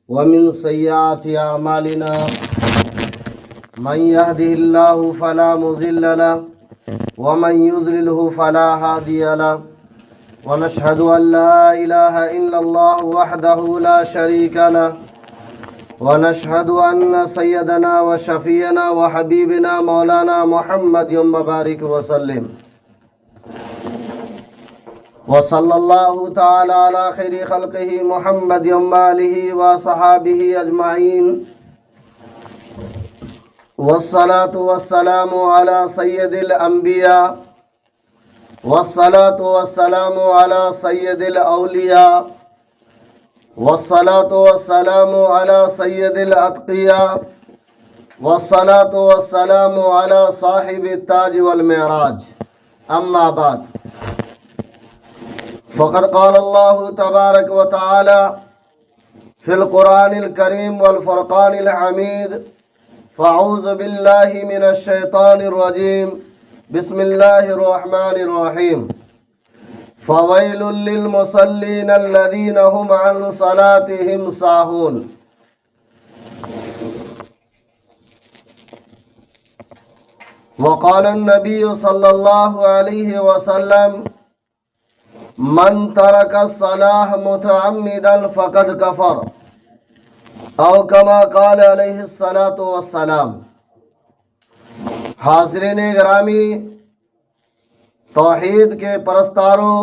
ومن سيئات أعمالنا من يهده الله فلا مضل له ومن يضلله فلا هادي له ونشهد أن لا إله إلا الله وحده لا شريك له ونشهد أن سيدنا وشفينا وحبيبنا مولانا محمد مبارك وسلم وصلى الله تعالى على خير خلقه محمد وآله وصحابه أجمعين والصلاة والسلام على سيد الأنبياء والصلاة والسلام على سيد الأولياء والصلاة والسلام على سيد الأتقياء والصلاة والسلام على صاحب التاج والمعراج أما بعد فقد قال الله تبارك وتعالى في القرآن الكريم والفرقان الحميد فأعوذ بالله من الشيطان الرجيم بسم الله الرحمن الرحيم فويل للمصلين الذين هم عن صلاتهم ساهون وقال النبي صلى الله عليه وسلم من ترك الصلاة متعمدا فقد كفر او كما قال علیہ الصلاۃ والسلام۔ حاضرین گرامی، توحید کے پرستاروں،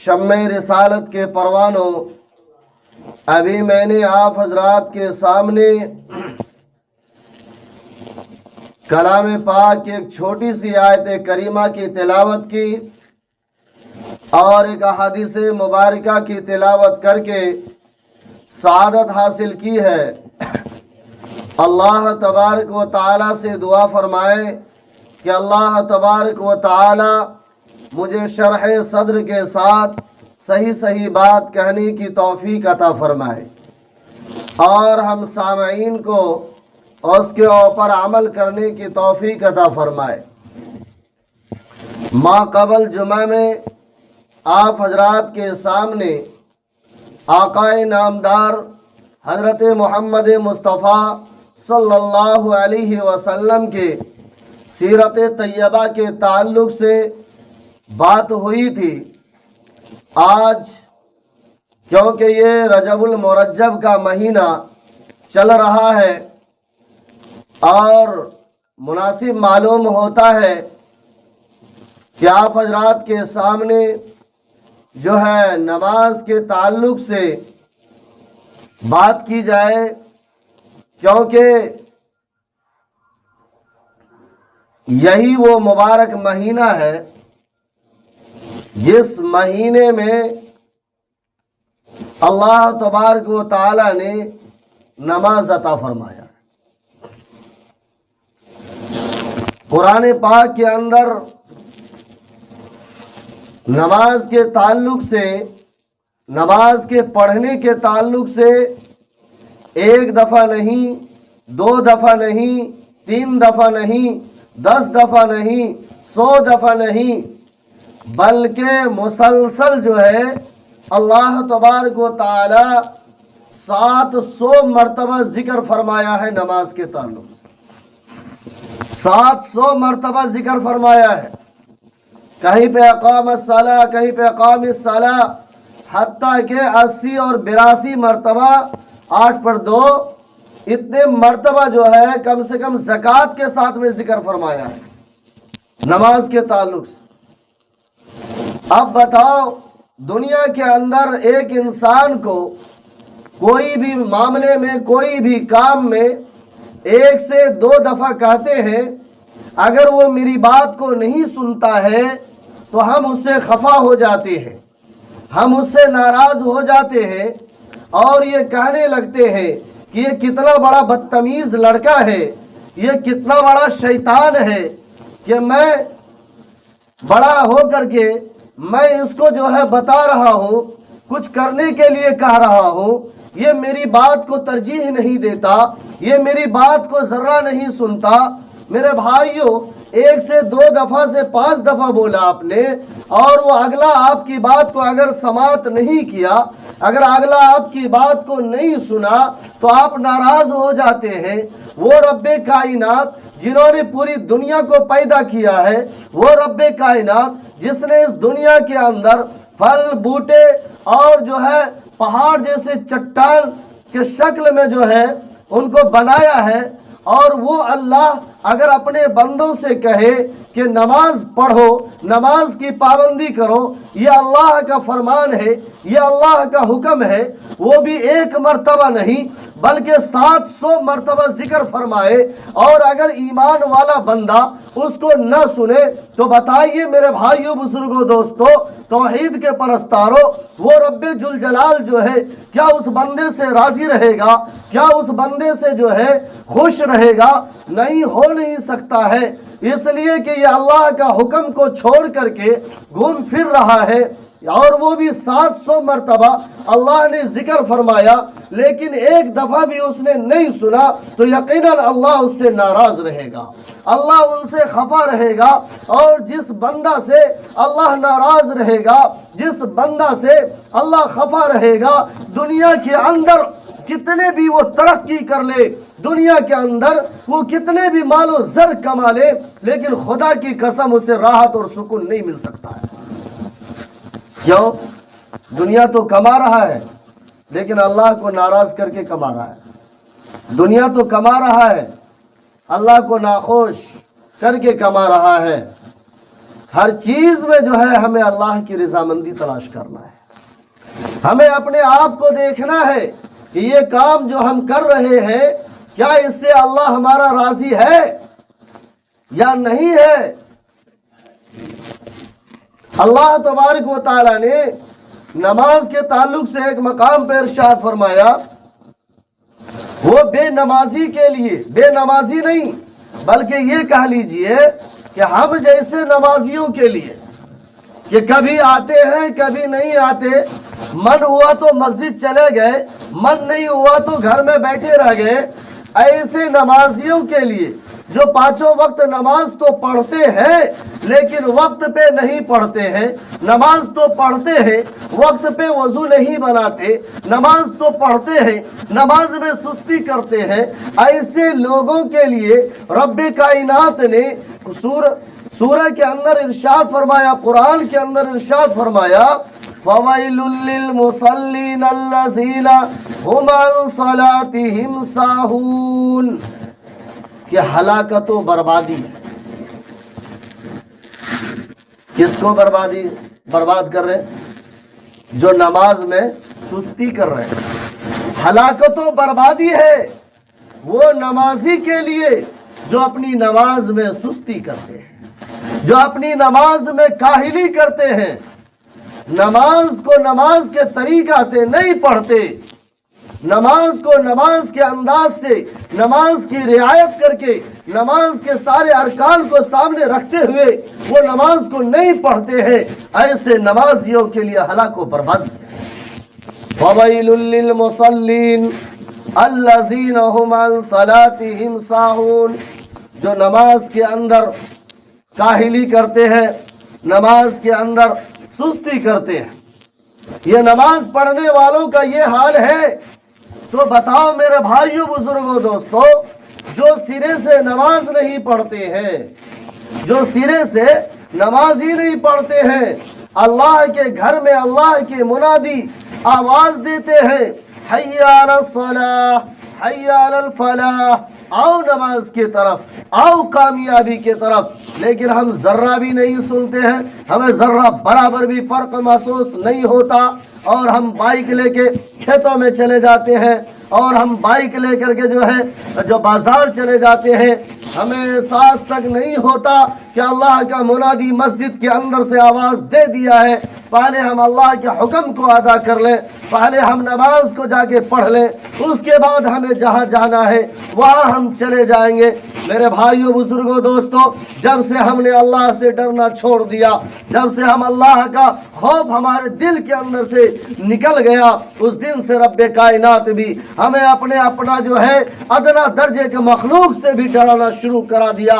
شمع رسالت کے پروانوں، ابھی میں نے آپ حضرات کے سامنے کلام پاک کی ایک چھوٹی سی آیت کریمہ کی تلاوت کی اور ایک احادیث مبارکہ کی تلاوت کر کے سعادت حاصل کی ہے۔ اللہ تبارک و تعالی سے دعا فرمائے کہ اللہ تبارک و تعالی مجھے شرح صدر کے ساتھ صحیح بات کہنے کی توفیق عطا فرمائے اور ہم سامعین کو اس کے اوپر عمل کرنے کی توفیق عطا فرمائے۔ ما قبل جمعہ میں آپ حضرات کے سامنے آقائے نامدار حضرت محمد مصطفیٰ صلی اللہ علیہ وسلم کے سیرت طیبہ کے تعلق سے بات ہوئی تھی۔ آج کیونکہ یہ رجب المرجب کا مہینہ چل رہا ہے اور مناسب معلوم ہوتا ہے کہ آپ حضرات کے سامنے جو ہے نماز کے تعلق سے بات کی جائے، کیونکہ یہی وہ مبارک مہینہ ہے جس مہینے میں اللہ تبارک و تعالی نے نماز عطا فرمایا۔ قرآن پاک کے اندر نماز کے تعلق سے، نماز کے پڑھنے کے تعلق سے ایک دفعہ نہیں، دو دفعہ نہیں، تین دفعہ نہیں، 10 دفعہ نہیں، 100 دفعہ نہیں، بلکہ مسلسل جو ہے اللہ تبارک و تعالی 700 مرتبہ ذکر فرمایا ہے نماز کے تعلق سے۔ 700 مرتبہ ذکر فرمایا ہے، کہیں پہ اقام الصلاۃ، کہیں پہ اقام الصلاۃ، حتیٰ کہ 80 اور 82 مرتبہ 8 پر 2 اتنے مرتبہ جو ہے کم سے کم زکوٰۃ کے ساتھ میں ذکر فرمایا ہے نماز کے تعلق سے۔ اب بتاؤ، دنیا کے اندر ایک انسان کو کوئی بھی معاملے میں، کوئی بھی کام میں 1 سے 2 دفعہ کہتے ہیں، اگر وہ میری بات کو نہیں سنتا ہے تو ہم اس سے خفا ہو جاتے ہیں، ہم اس سے ناراض ہو جاتے ہیں اور یہ کہنے لگتے ہیں کہ یہ کتنا بڑا بدتمیز لڑکا ہے، یہ کتنا بڑا شیطان ہے کہ میں بڑا ہو کر کے میں اس کو جو ہے بتا رہا ہوں، کچھ کرنے کے لیے کہہ رہا ہوں، یہ میری بات کو ترجیح نہیں دیتا، یہ میری بات کو ذرہ نہیں سنتا، میرے بھائیوں 1 سے 2 دفعہ سے 5 دفعہ بولا آپ نے، اور وہ اگلا آپ کی بات کو اگر سماعت نہیں کیا، اگر اگلا آپ کی بات کو نہیں سنا تو آپ ناراض ہو جاتے ہیں۔ وہ رب کائنات جنہوں نے پوری دنیا کو پیدا کیا ہے، وہ رب کائنات جس نے اس دنیا کے اندر پھل بوٹے اور جو ہے پہاڑ جیسے چٹان کے شکل میں جو ہے ان کو بنایا ہے، اور وہ اللہ اگر اپنے بندوں سے کہے کہ نماز پڑھو، نماز کی پابندی کرو، یہ اللہ کا فرمان ہے، یہ اللہ کا حکم ہے، وہ بھی 1 مرتبہ نہیں بلکہ 700 مرتبہ ذکر فرمائے، اور اگر ایمان والا بندہ اس کو نہ سنے تو بتائیے میرے بھائیوں بزرگوں دوستو توحید کے پرستاروں، وہ رب ذوالجلال جو ہے کیا اس بندے سے راضی رہے گا؟ کیا اس بندے سے جو ہے خوش رہے گا؟ نہیں، ہو نہیں سکتا ہے، اس لیے کہ یہ اللہ کا حکم کو چھوڑ کر کے گھوم پھر رہا ہے، اور وہ بھی 700 مرتبہ اللہ نے ذکر فرمایا، لیکن 1 دفعہ بھی اس نے نہیں سنا تو یقیناً اللہ اس سے ناراض رہے گا، اللہ ان سے خفا رہے گا۔ اور جس بندہ سے اللہ ناراض رہے گا، جس بندہ سے اللہ خفا رہے گا، دنیا کے اندر کتنے بھی وہ ترقی کر لے، دنیا کے اندر وہ کتنے بھی مال و زر کما لے، لیکن خدا کی قسم اسے راحت اور سکون نہیں مل سکتا ہے۔ کیوں؟ دنیا تو کما رہا ہے لیکن اللہ کو ناراض کر کے کما رہا ہے، دنیا تو کما رہا ہے اللہ کو ناخوش کر کے کما رہا ہے۔ ہر چیز میں جو ہے ہمیں اللہ کی رضامندی تلاش کرنا ہے، ہمیں اپنے آپ کو دیکھنا ہے کہ یہ کام جو ہم کر رہے ہیں کیا اس سے اللہ ہمارا راضی ہے یا نہیں ہے۔ اللہ تبارک و تعالیٰ نے نماز کے تعلق سے ایک مقام پر ارشاد فرمایا، وہ بے نمازی کے لیے، بے نمازی نہیں بلکہ یہ کہہ لیجئے کہ ہم جیسے نمازیوں کے لیے کہ کبھی آتے ہیں کبھی نہیں آتے، من ہوا تو مسجد چلے گئے، من نہیں ہوا تو گھر میں بیٹھے رہ گئے، ایسے نمازیوں کے لیے جو 5 وقت نماز تو پڑھتے ہیں لیکن وقت پہ نہیں پڑھتے ہیں، نماز تو پڑھتے ہیں وقت پہ وضو نہیں بناتے، نماز تو پڑھتے ہیں نماز میں سستی کرتے ہیں، ایسے لوگوں کے لیے رب کائنات نے سورہ کے اندر ارشاد فرمایا، قرآن کے اندر ارشاد فرمایا، فَوَيْلٌ لِّلْمُصَلِّينَ الَّذِينَ هُمْ عَن صَلَاتِهِمْ سَاهُونَ، کہ ہلاکت و بربادی کس کو برباد کر رہے ہیں؟ جو نماز میں سستی کر رہے ہیں۔ ہلاکت و بربادی ہے وہ نمازی کے لیے جو اپنی نماز میں سستی کرتے ہیں، جو اپنی نماز میں کاہلی کرتے ہیں، نماز کو نماز کے طریقہ سے نہیں پڑھتے، نماز کو نماز کے انداز سے، نماز کی رعایت کر کے، نماز کے سارے ارکان کو سامنے رکھتے ہوئے وہ نماز کو نہیں پڑھتے ہیں، ایسے نمازیوں کے لیے ہلاک و بربادی ہے۔ وَوَيْلٌ لِّلْمُصَلِّينَ الَّذِينَ هُمْ عَن صَلَاتِهِمْ سَاهُونَ، جو نماز کے اندر کاہلی کرتے ہیں، نماز کے اندر سستی کرتے ہیں۔ یہ نماز پڑھنے والوں کا یہ حال ہے تو بتاؤ میرے بھائیوں بزرگوں دوستو، جو سرے سے نماز نہیں پڑھتے ہیں، جو سرے سے نماز ہی نہیں پڑھتے ہیں، اللہ کے گھر میں اللہ کے منادی آواز دیتے ہیں، حی علی الصلاۃ، حی علی الفلاح، آؤ نماز کی طرف، آؤ کامیابی کی طرف، لیکن ہم ذرہ بھی نہیں سنتے ہیں، ہمیں ذرہ برابر بھی فرق محسوس نہیں ہوتا، اور ہم بائک لے کے کھیتوں میں چلے جاتے ہیں، اور ہم بائک لے کر کے جو بازار چلے جاتے ہیں، ہمیں احساس تک نہیں ہوتا کہ اللہ کا منادی مسجد کے اندر سے آواز دے دیا ہے، پہلے ہم اللہ کے حکم کو ادا کر لیں، پہلے ہم نماز کو جا کے پڑھ لیں، اس کے بعد ہمیں جہاں جانا ہے وہاں ہم چلے جائیں گے۔ میرے بھائیوں، بزرگوں، دوستوں، جب سے ہم نے اللہ سے ڈرنا چھوڑ دیا، جب سے ہم اللہ کا خوف ہمارے دل کے اندر سے نکل گیا، اس دن سے رب کائنات بھی ہمیں اپنا جو ہے ادنا درجے کے مخلوق سے بھی ڈرانا شروع کرا دیا۔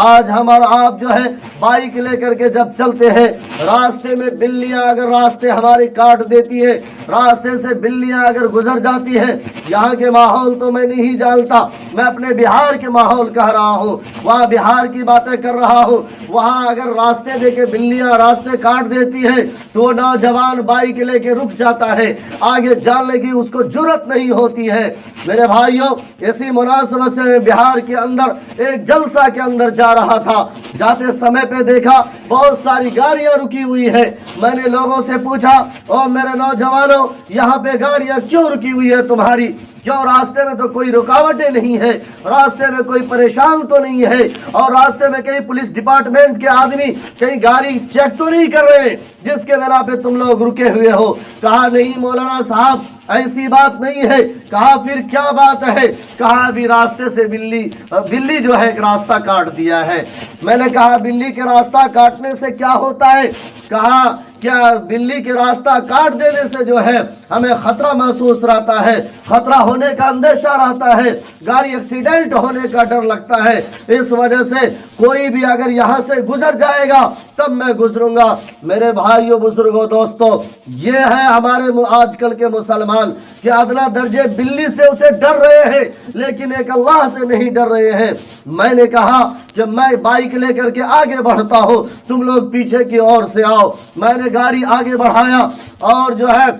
آج ہم اور آپ جو ہے بائک لے کر کے جب چلتے ہیں، راستے میں بلیاں اگر راستے ہماری کاٹ دیتی ہے، راستے سے بلیاں اگر گزر جاتی ہے، یہاں کے ماحول تو میں نہیں جانتا، میں اپنے بہار کے ماحول کہہ رہا ہوں، وہاں بہار کی باتیں کر رہا ہوں، وہاں اگر راستے دے کے بلیاں راستے کاٹ دیتی ہے تو وہ نوجوان بائک لے کے رک جاتا ہے، آگے جانے کی اس کو جرت نہیں ہوتی ہے۔ میرے بھائیوں، اسی مناسبت سے بہار کے اندر ایک جلسہ کے اندر جا رہا تھا، جاتے سمے پہ دیکھا بہت ساری گاڑیاں رکی ہوئی ہے۔ میں نے لوگوں سے پوچھا، او میرے نوجوانوں، یہاں پہ گاڑیاں کیوں رکی ہوئی ہے تمہاری؟ کیوں؟ راستے میں تو کوئی رکاوٹیں نہیں ہے، راستے میں کوئی پریشان تو نہیں ہے، اور راستے میں کہیں پولیس ڈپارٹمنٹ کے آدمی کہیں گاڑی چیک تو نہیں کر رہے جس کے بنا پہ تم لوگ رکے ہوئے ہو؟ کہا نہیں مولانا صاحب، ایسی بات نہیں ہے۔ کہا پھر کیا بات ہے؟ کہا ابھی راستے سے بلی جو ہے ایک راستہ کاٹ دیا ہے۔ میں نے کہا بلی کے راستہ کاٹنے سے کیا ہوتا ہے؟ کہا کیا بلی کے راستہ کاٹ دینے سے جو ہے ہمیں خطرہ محسوس رہتا ہے، خطرہ ہونے کا اندیشہ رہتا ہے، گاڑی ایکسیڈنٹ ہونے کا ڈر لگتا ہے، اس وجہ سے کوئی بھی اگر یہاں سے گزر جائے گا تب میں گزروں گا۔ میرے بھائیوں، بزرگوں، دوستوں، یہ ہے ہمارے آج کل کے مسلمان کہ ادنا درجے بلی سے اسے ڈر رہے ہیں لیکن ایک اللہ سے نہیں ڈر رہے ہیں۔ میں نے کہا کہ میں بائک لے کر کے آگے بڑھتا ہوں، تم لوگ پیچھے کی اور سے آؤ۔ میں نے گاڑی آگے بڑھایا اور جو ہے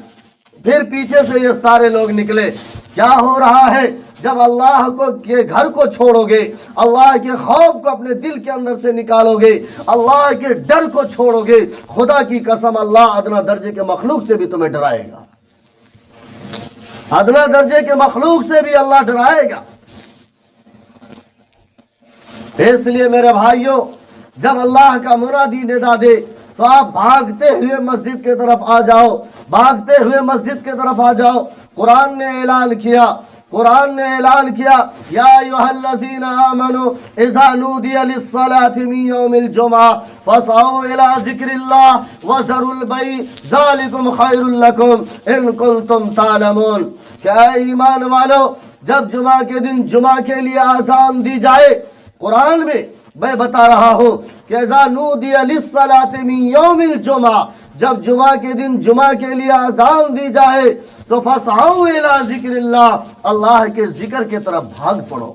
پھر پیچھے سے یہ سارے لوگ نکلے۔ کیا ہو رہا ہے؟ جب اللہ کے گھر کو چھوڑو گے، اللہ کے خوف کو اپنے دل کے اندر سے نکالو گے، اللہ کے ڈر کو چھوڑو گے، خدا کی قسم اللہ ادنا درجے کے مخلوق سے بھی تمہیں ڈرائے گا، ادنا درجے کے مخلوق سے بھی اللہ ڈرائے گا۔ اس لیے میرے بھائیوں، جب اللہ کا منادی ندا دے تو آپ بھاگتے ہوئے مسجد کی طرف آ جاؤ، بھاگتے ہوئے مسجد کی طرف آ جاؤ۔ قرآن نے اعلان کیا، یا ایھا الذین آمنوا اذا نودی للصلاۃ من یوم الجمعہ فاسعوا الی ذکر اللہ وذروا البیع ذلکم خیر لکم ان کنتم تعلمون۔ کہ اے ایمان والو، جب جمعہ کے دن جمعہ کے لیے اذان دی جائے، قرآن میں بتا رہا ہوں کہ اذا نودی للصلاۃ من یوم الجمعہ، جب جمعہ کے دن جمعہ کے لیے اذان دی جائے تو فاسعوا الی ذکر اللہ، اللہ کے ذکر کی طرف بھاگ پڑو،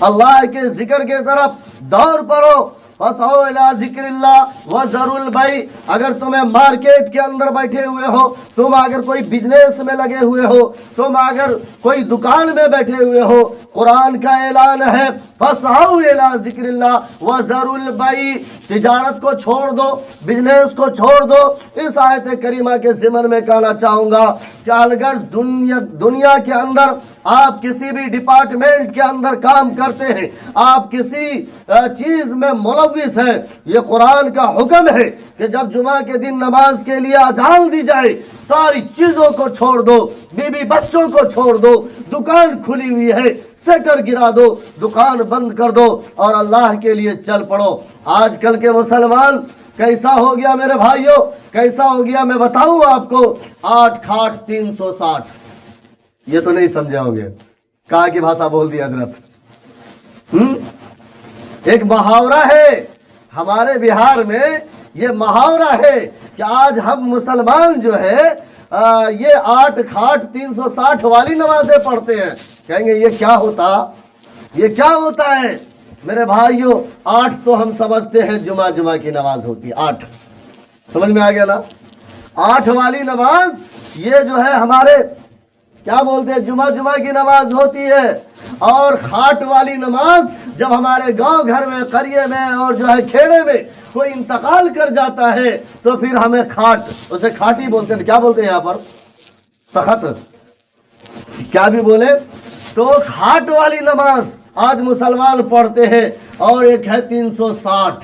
اللہ کے ذکر کی طرف دوڑ پڑو۔ فاسعوا الی ذکر اللہ وذروا البیع، اگر تمہیں مارکیٹ کے اندر بیٹھے ہوئے ہو، تم اگر کوئی بزنس میں لگے ہوئے ہو، تم اگر کوئی دکان میں بیٹھے ہوئے ہو، قرآن کا اعلان ہے فاسعوا الی ذکر اللہ وذروا البیع، تجارت کو چھوڑ دو، بزنس کو چھوڑ دو۔ اس آیت کریمہ کے ضمن میں کہنا چاہوں گا کہ اگر دنیا کے اندر آپ کسی بھی ڈپارٹمنٹ کے اندر کام کرتے ہیں، آپ کسی چیز میں ملوث ہیں، یہ قرآن کا حکم ہے کہ جب جمعہ کے دن نماز کے لیے اذان دی جائے ساری چیزوں کو چھوڑ دو، بیوی بچوں کو چھوڑ دو، دکان کھلی ہوئی ہے شٹر گرا دو، دکان بند کر دو اور اللہ کے لیے چل پڑو۔ آج کل کے مسلمان کیسا ہو گیا میرے بھائیوں، کیسا ہو گیا میں بتاؤں آپ کو، 8 کھاٹ 360۔ یہ تو نہیں سمجھے ہوں گے، کہاں کی بھاشا بول دی حضرت۔ ایک محاورہ ہے ہمارے بہار میں، یہ محاورہ ہے کہ آج ہم مسلمان جو ہے یہ 8 کھاٹ 360 والی نمازیں پڑھتے ہیں۔ کہیں گے یہ کیا ہوتا، یہ کیا ہوتا ہے؟ میرے بھائیوں، 8 تو ہم سمجھتے ہیں جمعہ کی نماز ہوتی ہے، 8 سمجھ میں آ گیا نا؟ 8 والی نماز یہ جو ہے ہمارے کیا بولتے ہیں جمعہ کی نماز ہوتی ہے، اور کھاٹ والی نماز جب ہمارے گاؤں گھر میں، قریے میں اور جو ہے کھیڑے میں کوئی انتقال کر جاتا ہے تو پھر ہمیں کھاٹ، اسے کھاٹی بولتے ہیں۔ کیا بولتے ہیں یہاں پر؟ تخت، کیا بھی بولے تو کھاٹ والی نماز آج مسلمان پڑھتے ہیں، اور ایک ہے 360۔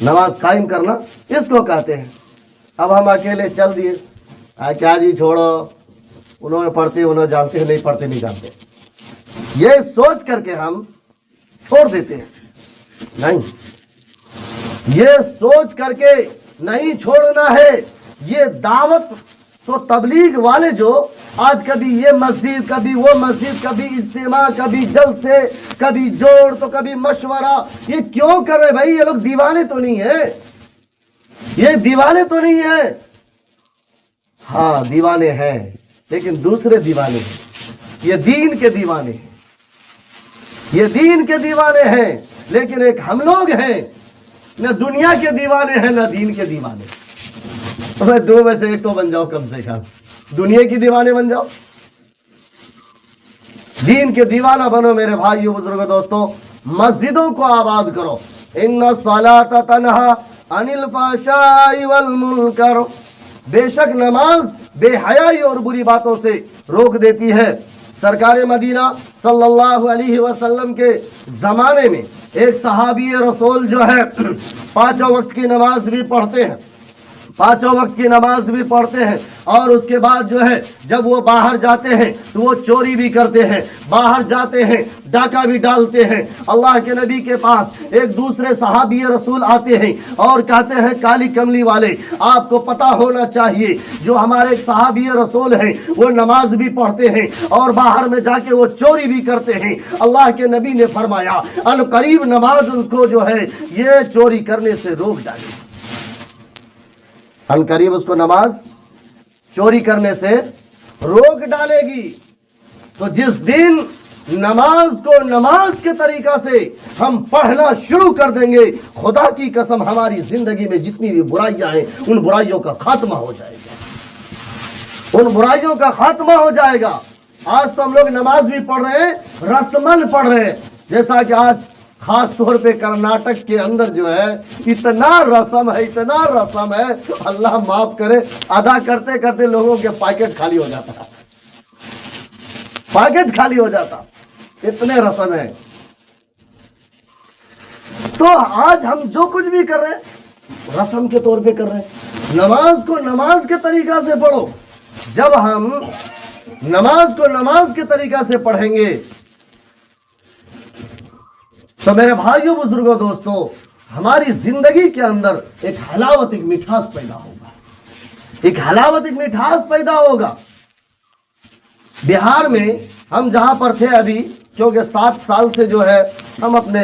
نماز قائم کرنا اس کو کہتے ہیں. اب ہم اکیلے چل دیے, کیا جی چھوڑو, انہوں نے پڑھتے انہوں جانتے ہیں, نہیں پڑھتے نہیں جانتے, یہ سوچ کر کے ہم چھوڑ دیتے ہیں. نہیں, یہ سوچ کر کے نہیں چھوڑنا ہے. یہ دعوت تو تبلیغ والے جو آج کبھی یہ مسجد کبھی وہ مسجد, کبھی اجتماع کبھی جلسے کبھی جوڑ تو کبھی مشورہ, یہ کیوں کر رہے بھائی؟ یہ لوگ دیوانے تو نہیں ہیں, یہ دیوانے تو نہیں ہیں. ہاں دیوانے ہیں, لیکن دوسرے دیوانے ہیں. یہ دین کے دیوانے ہیں, یہ دین کے دیوانے ہیں. لیکن ایک ہم لوگ ہیں, نہ دنیا کے دیوانے ہیں نہ دین کے دیوانے. دو میں سے ایک تو بن جاؤ, کم سے کم دنیا کی دیوانے بن جاؤ, دین کے دیوانہ بنو. میرے بھائیو بزرگوں دوستوں, مسجدوں کو آباد کرو. ان الصلاۃ تنہی عن الفحشاء والمنکر, بے شک نماز بے حیائی اور بری باتوں سے روک دیتی ہے. سرکار مدینہ صلی اللہ علیہ وسلم کے زمانے میں ایک صحابی رسول جو ہے پانچوں وقت کی نماز بھی پڑھتے ہیں, پانچوں وقت کی نماز بھی پڑھتے ہیں, اور اس کے بعد جو ہے جب وہ باہر جاتے ہیں تو وہ چوری بھی کرتے ہیں, باہر جاتے ہیں ڈاکہ بھی ڈالتے ہیں. اللہ کے نبی کے پاس ایک دوسرے صحابی رسول آتے ہیں اور کہتے ہیں کالی کملی والے, آپ کو پتا ہونا چاہیے جو ہمارے صحابی رسول ہیں وہ نماز بھی پڑھتے ہیں اور باہر میں جا کے وہ چوری بھی کرتے ہیں. اللہ کے نبی نے فرمایا ان قریب نماز اس کو جو ہے یہ چوری کرنے سے روک ڈالے, ان قریب اس کو نماز چوری کرنے سے روک ڈالے گی. تو جس دن نماز کو نماز کے طریقہ سے ہم پڑھنا شروع کر دیں گے, خدا کی قسم ہماری زندگی میں جتنی بھی برائیاں ہیں ان برائیوں کا خاتمہ ہو جائے گا, ان برائیوں کا خاتمہ ہو جائے گا. آج تو ہم لوگ نماز بھی پڑھ رہے ہیں, رسمن پڑھ رہے ہیں, جیسا کہ آج خاص طور پہ کرناٹک کے اندر جو ہے اتنا رسم ہے, اتنا رسم ہے, اللہ معاف کرے, ادا کرتے کرتے لوگوں کے پاکٹ خالی ہو جاتا, پاکٹ خالی ہو جاتا, اتنے رسم ہیں. تو آج ہم جو کچھ بھی کر رہے ہیں رسم کے طور پہ کر رہے ہیں. نماز کو نماز کے طریقہ سے پڑھو. جب ہم نماز کو نماز کے طریقہ سے پڑھیں گے تو میرے بھائیوں بزرگوں دوستوں ہماری زندگی کے اندر ایک حلاوت, ایک مٹھاس پیدا ہوگا, ایک حلاوت, ایک مٹھاس پیدا ہوگا. بہار میں ہم جہاں پر تھے ابھی, کیونکہ 7 سال سے جو ہے ہم اپنے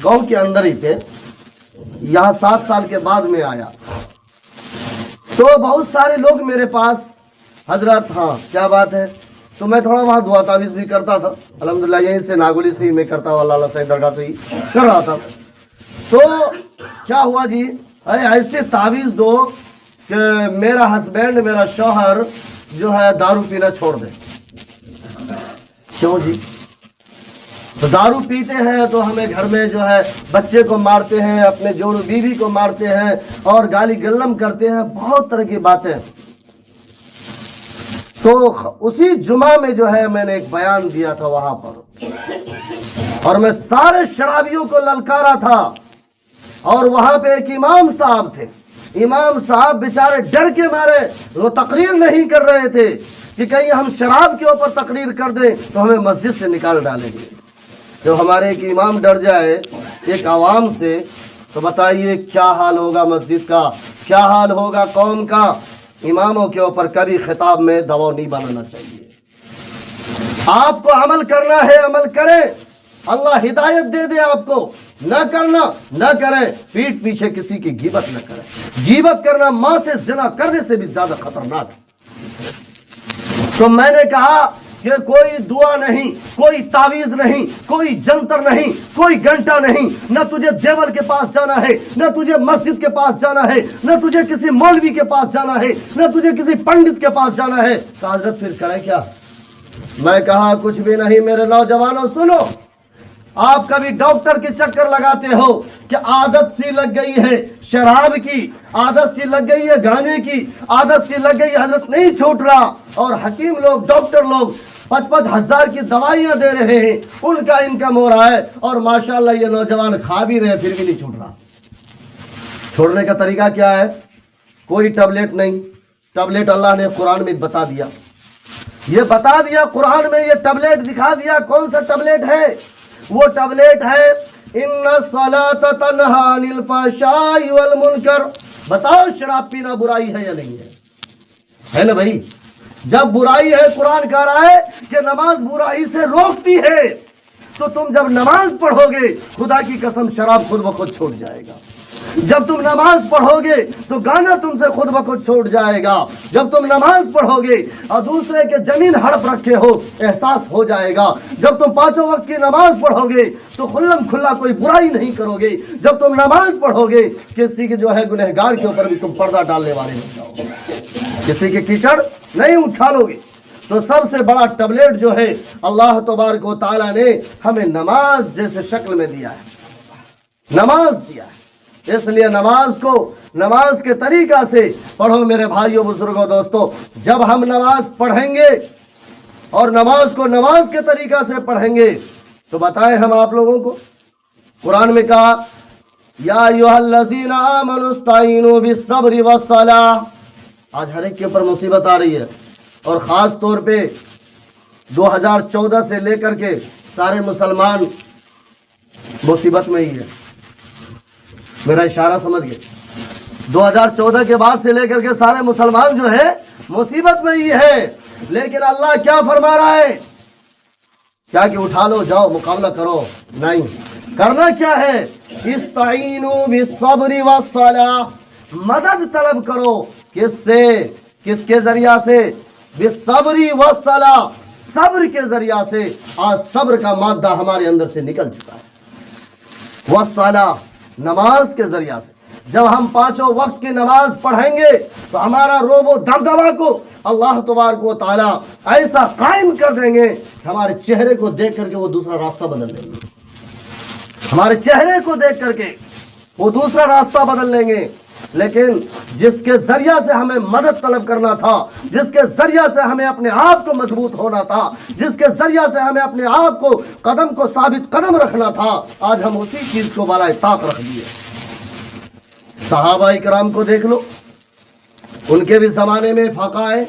گاؤں کے اندر ہی تھے, یہاں 7 سال کے بعد میں آیا, تو بہت سارے لوگ میرے پاس, حضرت ہاں کیا بات ہے, تو میں تھوڑا وہاں دعا تعویذ بھی کرتا تھا, الحمدللہ یہیں سے ناگولی سے ہی میں کرتا ہوں, اللہ صحیح درگاہ سے ہی کر رہا تھا. تو کیا ہوا جی, ارے ایسے تعویذ دو کہ میرا ہسبینڈ, میرا شوہر جو ہے دارو پینا چھوڑ دے. کیوں جی؟ تو دارو پیتے ہیں تو ہمیں گھر میں جو ہے بچے کو مارتے ہیں, اپنے جوڑ بیوی کو مارتے ہیں اور گالی گلم کرتے ہیں, بہت طرح کی باتیں. تو اسی جمعہ میں جو ہے میں نے ایک بیان دیا تھا وہاں پر, اور میں سارے شرابیوں کو للکارا تھا, اور وہاں پہ ایک امام صاحب تھے. امام صاحب بیچارے ڈر کے مارے وہ تقریر نہیں کر رہے تھے کہ کہیں ہم شراب کے اوپر تقریر کر دیں تو ہمیں مسجد سے نکال ڈالیں گے. جب ہمارے ایک امام ڈر جائے ایک عوام سے تو بتائیے کیا حال ہوگا مسجد کا, کیا حال ہوگا قوم کا. اماموں کے اوپر کبھی خطاب میں دباؤ نہیں بنانا چاہیے. آپ کو عمل کرنا ہے, عمل کریں, اللہ ہدایت دے دے آپ کو. نہ کرنا نہ کریں, پیٹ پیچھے کسی کی غیبت نہ کریں. غیبت کرنا ماں سے زنا کرنے سے بھی زیادہ خطرناک ہے. تو میں نے کہا کہ کوئی دعا نہیں, کوئی تعویذ نہیں, کوئی جنتر نہیں, کوئی گھنٹا نہیں, نہ تجھے دیول کے پاس جانا ہے, نہ تجھے مسجد کے پاس جانا ہے, نہ تجھے کسی مولوی کے پاس جانا ہے, نہ تجھے کسی پنڈت کے پاس جانا ہے. تو حضرت پھر کریں کیا؟ میں کہا کچھ بھی نہیں. میرے نوجوانوں سنو, آپ کبھی ڈاکٹر کے چکر لگاتے ہو کہ عادت سی لگ گئی ہے شراب کی, عادت سی لگ گئی ہے گانے کی, عادت سی لگ گئی, حضرت نہیں چھوٹ رہا. اور حکیم لوگ, ڈاکٹر لوگ 5-5 ہزار کی دوائیاں دے رہے ہیں, ان کا انکم ہو رہا ہے, اور ماشاءاللہ یہ نوجوان کھا بھی رہے پھر بھی نہیں چھوٹ رہا. چھوڑنے کا طریقہ کیا ہے؟ کوئی ٹیبلٹ نہیں. ٹیبلٹ اللہ نے قرآن میں بتا دیا, یہ بتا دیا قرآن میں, یہ ٹیبلٹ دکھا دیا. کون سا ٹیبلٹ ہے؟ وہ ٹیبلٹ ہے ان الصلاۃ تنہی عن الفحشاء والمنکر. بتاؤ شراب پینا برائی ہے یا نہیں ہے نا بھائی؟ جب برائی ہے, قرآن کہہ رہا ہے کہ نماز برائی سے روکتی ہے, تو تم جب نماز پڑھو گے خدا کی قسم شراب خود بخود چھوٹ جائے گا. جب تم نماز پڑھو گے تو گانا تم سے خود بخود چھوٹ جائے گا. جب تم نماز پڑھو گے اور دوسرے کے زمین ہڑپ رکھے ہو احساس ہو جائے گا. جب تم پانچوں وقت کی نماز پڑھو گے تو کھلم کھلا کوئی برائی نہیں کرو گے. جب تم نماز پڑھو گے کسی کے جو ہے گنہگار کے اوپر بھی تم پردہ ڈالنے والے ہو جاؤ گے, کسی کی کیچڑ نہیں اچھالو گے. تو سب سے بڑا ٹیبلٹ جو ہے اللہ تبارک و تعالیٰ نے ہمیں نماز جیسے شکل میں دیا ہے, نماز دیا ہے. اس لیے نماز کو نماز کے طریقہ سے پڑھو میرے بھائیوں, بزرگوں, دوستوں. جب ہم نماز پڑھیں گے اور نماز کو نماز کے طریقہ سے پڑھیں گے تو بتائیں ہم آپ لوگوں کو, قرآن میں کہا یا ایھا الذین آمنوا استعینوا بالصبر والصلاۃ. آج ہر ایک کے اوپر مصیبت آ رہی ہے, اور خاص طور پہ 2014 سے لے کر کے سارے مسلمان مصیبت میں ہی ہے. میرا اشارہ سمجھ گئے؟ 2014 کے بعد سے لے کر کے سارے مسلمان جو ہے مصیبت میں ہی ہے. لیکن اللہ کیا فرما رہا ہے؟ کیا کہ اٹھا لو, جاؤ مقابلہ کرو؟ نہیں, کرنا کیا ہے؟ استعینوا بالصبر والصلاۃ. مدد طلب کرو. کس سے؟ کس کے ذریعہ سے؟ بالصبر والصلاۃ, صبر کے ذریعہ سے. آج صبر کا مادہ ہمارے اندر سے نکل چکا ہے. والصلاۃ, نماز کے ذریعہ سے. جب ہم پانچوں وقت کی نماز پڑھیں گے تو ہمارا روب و دبدبا کو اللہ تبارک و تعالیٰ ایسا قائم کر دیں گے, ہمارے چہرے کو دیکھ کر کے وہ دوسرا راستہ بدل لیں گے. ہمارے چہرے کو دیکھ کر کے وہ دوسرا راستہ بدل لیں گے. لیکن جس کے ذریعہ سے ہمیں مدد طلب کرنا تھا, جس کے ذریعہ سے ہمیں اپنے آپ کو مضبوط ہونا تھا, جس کے ذریعہ سے ہمیں اپنے آپ کو قدم کو ثابت قدم رکھنا تھا, آج ہم اسی چیز کو بالائے طاق رکھ دیے. صحابہ کرام کو دیکھ لو, ان کے بھی زمانے میں فاقہ آئے,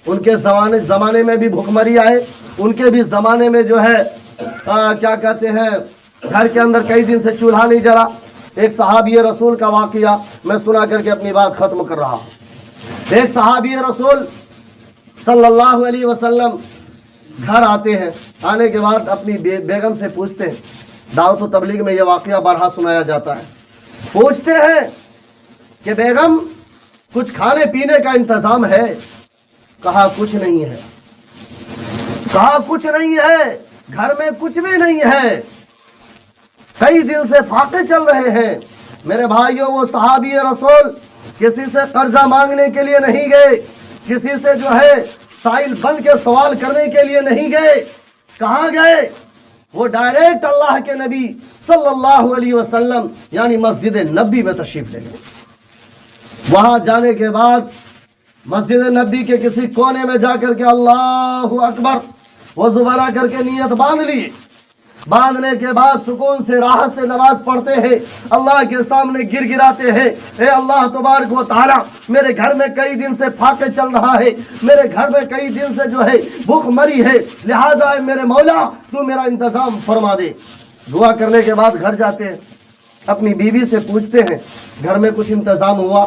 ان کے زمانے میں بھی بھوکمری آئے, ان کے بھی زمانے میں جو ہے کیا کہتے ہیں, گھر کے اندر کئی دن سے چولہا نہیں جلا. ایک صحابی رسول کا واقعہ میں سنا کر کے اپنی بات ختم کر رہا ہوں. ایک صحابی رسول صلی اللہ علیہ وسلم گھر آتے ہیں, آنے کے بعد اپنی بیگم سے پوچھتے ہیں, دعوت و تبلیغ میں یہ واقعہ بارہا سنایا جاتا ہے. پوچھتے ہیں کہ بیگم کچھ کھانے پینے کا انتظام ہے؟ کہا کچھ نہیں ہے. کہا کچھ نہیں ہے, گھر میں کچھ بھی نہیں ہے, کئی دن سے فاقے چل رہے ہیں. میرے بھائیوں, وہ صحابی رسول کسی سے قرضہ مانگنے کے لیے نہیں گئے, کسی سے جو ہے سائل بن کے سوال کرنے کے لیے نہیں گئے. کہاں گئے؟ وہ ڈائریکٹ اللہ کے نبی صلی اللہ علیہ وسلم یعنی مسجد نبی میں تشریف لے گئے. وہاں جانے کے بعد مسجد نبی کے کسی کونے میں جا کر کے اللہ اکبر وضو بنا کر کے نیت باندھ لی. باندھنے کے بعد سکون سے راحت سے نماز پڑھتے ہیں, اللہ کے سامنے گر گراتے ہیں, اے اللہ تبارک و تعالیٰ میرے گھر میں کئی دن سے فاقے چل رہا ہے, میرے گھر میں کئی دن سے جو ہے بھوک مری ہے, لہٰذا میرے مولا تو میرا انتظام فرما دے. دعا کرنے کے بعد گھر جاتے ہیں, اپنی بیوی سے پوچھتے ہیں گھر میں کچھ انتظام ہوا؟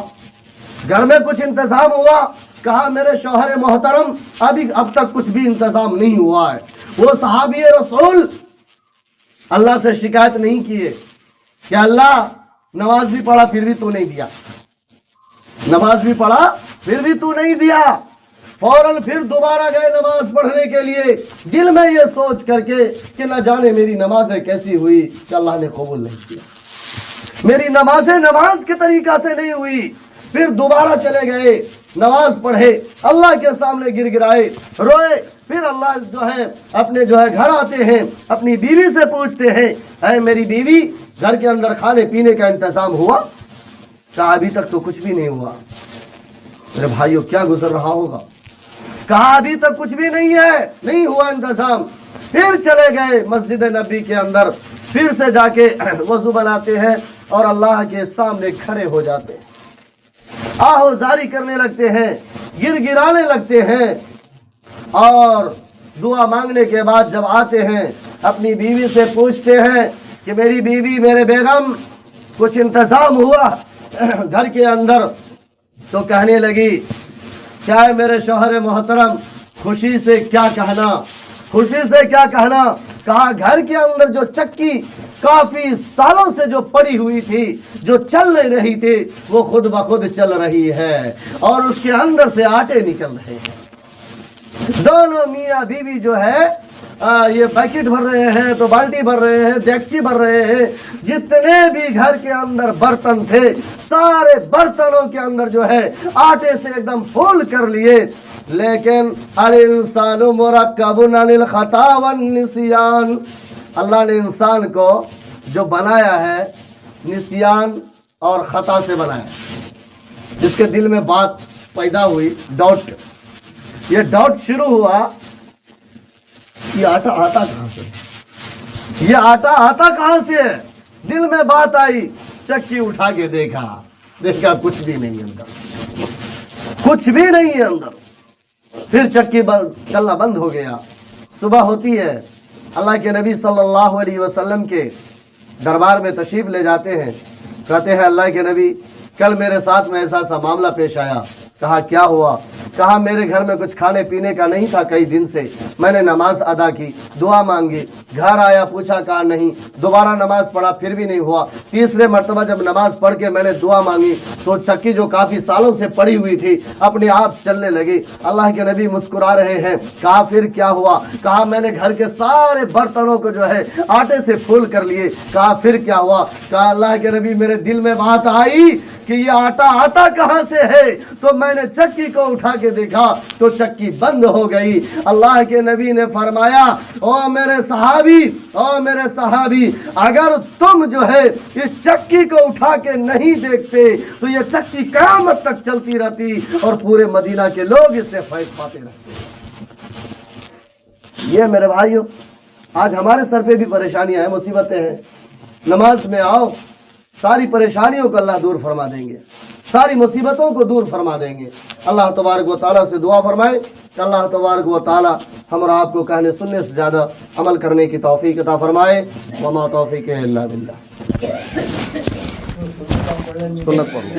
گھر میں کچھ انتظام ہوا؟ کہا میرے شوہر محترم اب تک کچھ بھی انتظام نہیں ہوا ہے. وہ صحابی رسول اللہ سے شکایت نہیں کیے کہ اللہ نماز بھی پڑھا پھر بھی تو نہیں دیا, نماز بھی پڑھا پھر بھی تو نہیں دیا. فوراً پھر دوبارہ گئے نماز پڑھنے کے لیے, دل میں یہ سوچ کر کے کہ نہ جانے میری نمازیں کیسی ہوئی کہ اللہ نے قبول نہیں کیا, میری نمازیں نماز کے طریقہ سے نہیں ہوئی. پھر دوبارہ چلے گئے, نماز پڑھے, اللہ کے سامنے گر گرائے, روئے. پھر اللہ جو ہے اپنے جو ہے گھر آتے ہیں, اپنی بیوی سے پوچھتے ہیں اے میری بیوی گھر کے اندر کھانے پینے کا انتظام ہوا؟ کہا ابھی تک تو کچھ بھی نہیں ہوا. میرے بھائیوں کیا گزر رہا ہوگا. کہا ابھی تک کچھ بھی نہیں ہے, نہیں ہوا انتظام. پھر چلے گئے مسجد نبی کے اندر, پھر سے جا کے وضو بناتے ہیں اور اللہ کے سامنے کھڑے ہو جاتے ہیں، آہو زاری کرنے لگتے ہیں، گر گرانے لگتے ہیں، اور دعا مانگنے کے بعد جب آتے ہیں اپنی بیوی سے پوچھتے ہیں کہ میری بیوی، میرے بیگم، کچھ انتظام ہوا گھر کے اندر؟ تو کہنے لگی، کیا ہے میرے شوہر محترم، خوشی سے کیا کہنا، خوشی سے کیا کہنا؟ کہا گھر کے اندر جو چکی کافی سالوں سے جو پڑی ہوئی تھی، جو چل نہیں رہی تھی، وہ خود بخود چل رہی ہے اور اس کے اندر سے آٹے نکل رہے ہیں۔ دونوں میاں بیوی جو ہے یہ پیکٹ بھر رہے ہیں، تو بالٹی بھر رہے ہیں، دیگچی بھر رہے ہیں، جتنے بھی گھر کے اندر برتن تھے سارے برتنوں کے اندر جو ہے آٹے سے ایک دم پھول کر لیے۔ لیکن الانسان مرکب عن الخطا والنسیان، اللہ نے انسان کو جو بنایا ہے نسیان اور خطا سے بنایا، جس کے دل میں بات پیدا ہوئی، ڈاؤٹ، یہ ڈاؤٹ شروع ہوا، یہ آٹا آتا کہاں سے، یہ آٹا آتا کہاں سے ہے؟ دل میں بات آئی، چکی اٹھا کے دیکھا کچھ بھی نہیں اندر، کچھ بھی نہیں ہے اندر۔ پھر چکی چلنا بند ہو گیا۔ صبح ہوتی ہے، اللہ کے نبی صلی اللہ علیہ وسلم کے دربار میں تشریف لے جاتے ہیں، کہتے ہیں اللہ کے نبی کل میرے ساتھ میں ایسا سا معاملہ پیش آیا۔ کہا کیا ہوا؟ کہا میرے گھر میں کچھ کھانے پینے کا نہیں تھا کئی دن سے، میں نے نماز ادا کی، دعا مانگی، گھر آیا پوچھا، کہا نہیں، دوبارہ نماز پڑھا پھر بھی نہیں ہوا، تیسرے مرتبہ جب نماز پڑھ کے میں نے دعا مانگی تو چکی جو کافی سالوں سے پڑی ہوئی تھی اپنے آپ چلنے لگی۔ اللہ کے نبی مسکرا رہے ہیں۔ کہا پھر کیا ہوا؟ کہا میں نے گھر کے سارے برتنوں کو جو ہے آٹے سے پھول کر لیے۔ کہا پھر کیا ہوا؟ کہا اللہ کے نبی میرے دل میں بات آئی کہ یہ آٹا آتا کہاں سے ہے، تو میں نے چکی کو اٹھا کے دیکھا تو چکی بند ہو گئی۔ اللہ کے نبی نے فرمایا، او میرے صحابی، او میرے صحابی، اگر تم جو ہے اس چکی کو اٹھا کے نہیں دیکھتے تو یہ چکی قیامت تک چلتی رہتی اور پورے مدینہ کے لوگ اس سے فیض پاتے رہتے۔ یہ میرے بھائیوں، آج ہمارے سر پہ بھی پریشانیاں ہیں، مصیبتیں ہیں۔ نماز میں آؤ، ساری پریشانیوں کو اللہ دور فرما دیں گے، ساری مصیبتوں کو دور فرما دیں گے۔ اللہ تبارک و تعالیٰ سے دعا فرمائے کہ اللہ تبارک و تعالیٰ ہم اور آپ کو کہنے سننے سے زیادہ عمل کرنے کی توفیق عطا فرمائے۔ وما توفیق الا باللہ۔ سنت پڑھو۔